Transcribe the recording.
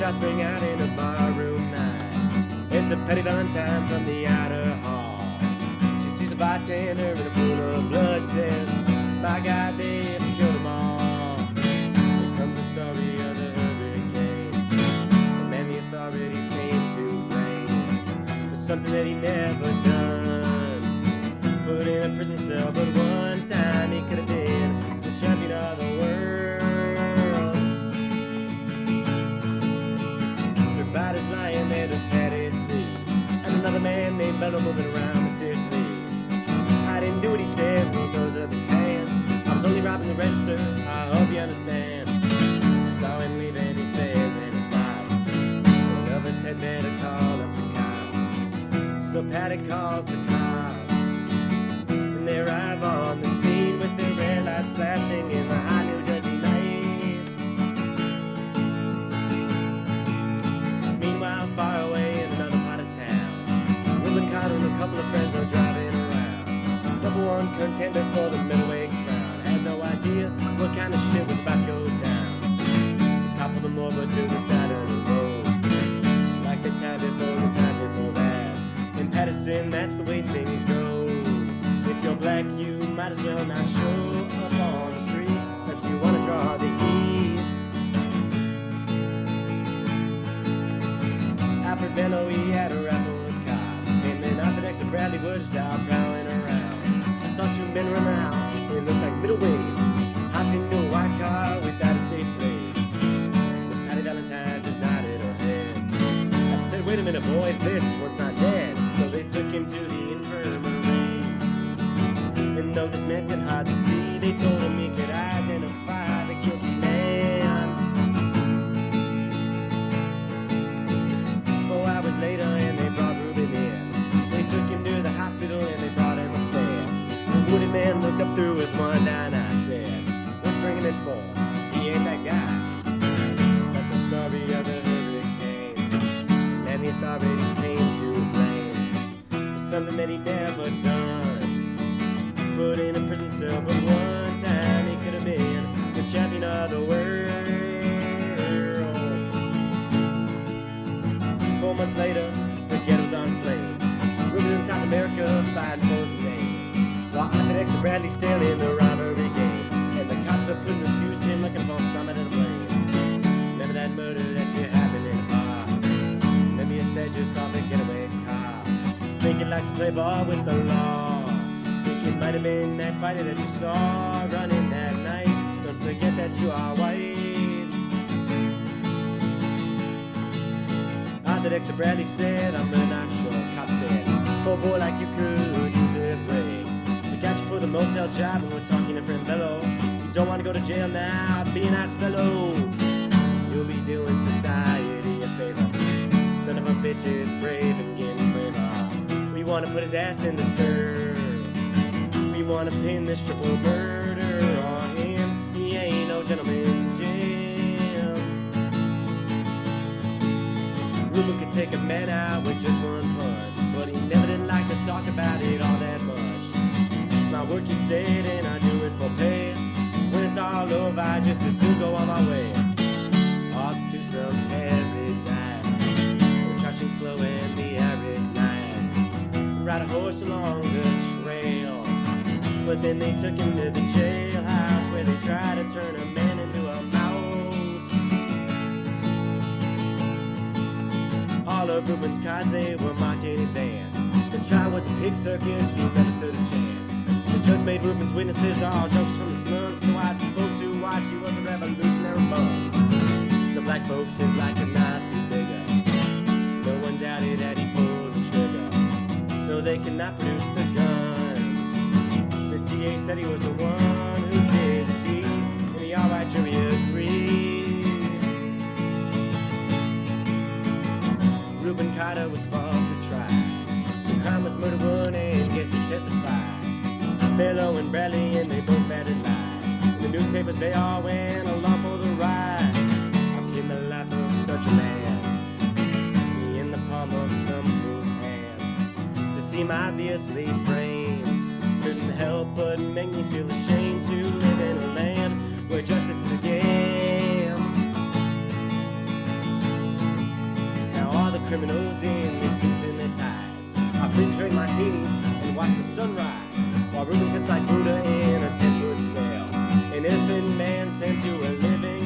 shots ring out in a barroom night. It's a Petty Valentine from the outer hall. She sees a bartender in a pool of blood, says, "My God, they've killed them all." Here comes the story of the hurricane, and then the authorities came to blame for something that he never done. Put in a prison cell, but one time he could have been the champion of the world. Their bodies lying there, does Patty see, and another man named Bello moving around mysteriously. "I didn't do what he says," and he throws up his hands. "I was only robbing the register, I hope you understand." I saw him leave and he says, and he stops, "One of us had better call up the cops." So Patty calls the cops, and they arrive on the scene with their red lights flashing in the hot New Jersey night. Meanwhile, far away in another part of town, Reuben Cotter and a couple of friends are driving around. Number one contender for the middleweight crown had no idea what kind of shit was about to go down. They toppled them over to the side of the road, like the time before that. In Patterson, that's the way things go. If you're black, you might as well not show up on the street unless you want to draw the heat. Alfred Bello, he had a raffle of cops, and then Arthur Dexter Bradley was just out prowling around. I saw two men run out, they looked like middleweights, hopped into a white car without a state plate. Miss Patty Valentine just nodded her head. I said, "Wait a minute, boys, this one's not dead." So they took him to the infirmary. And though this man could hardly see, they told him he could identify the guilty man. 4 hours later, and they brought Reuben in. They took him to the hospital and they brought him upstairs. The wounded man looked up through his one-eye and I said, "What's bringing him in for? He ain't that guy." So that's the story of the hurricane, and the authorities came to blame for something that he never done. Put in a prison cell, but one time he could have been the champion of the world. 4 months later, the ghetto's on flames. Reuben in South America, fighting for his name, while Arthur Dexter Bradley's still in the robbery game, and the cops are putting the screws to him, looking for somebody to blame. Remember that murder that you happened in a bar? Remember you said you saw the getaway car? Think you'd like to play ball with the law? It might have been that fighter that you saw running that night. Don't forget that you are white. Arthur Dexter Bradley said, "I'm really not sure." Cop said, "Poor boy like you could use a break. We got you for the motel job and we're talking to friend Bello. You don't want to go to jail now, be a nice fellow. You'll be doing society a favor. Son of a bitch is brave and getting braver. We want to put his ass in the stir. We want to pin this triple murder on him. He ain't no gentleman, Jim." Reuben could take a man out with just one punch, but he never did like to talk about it all that much. "It's my work," he said, "and I do it for pay. When it's all over, I just as soon go on my way. Off to some paradise, where trashing's flowing, the air is nice. Ride a horse along the trail." But then they took him to the jailhouse, where they tried to turn a man into a mouse. All of Reuben's cards, they were marked in advance. The trial was a pig circus, he never stood a chance. The judge made Reuben's witnesses all jokes from the slums. The white folks who watched, he was a revolutionary bum. The black folks is like a knife bigger. No one doubted that he pulled the trigger, though they could not produce the gun. The DA said he was the one who did the deed, and the all-white jury agreed. Reuben Cotter was falsely tried. The crime was murder one, and guess he testified. Bello and Bradley, and they both batted lied. In the newspapers, they all went along for the ride. How can the life of such a man be in the palm of some fool's hand? To seem obviously framed couldn't help but make me feel ashamed to live in a land where justice is a game. comes in their suits and their ties. Our friends drink martinis and watch the sunrise, while Reuben sits like Buddha in a 10-foot sail. An innocent man sent to a living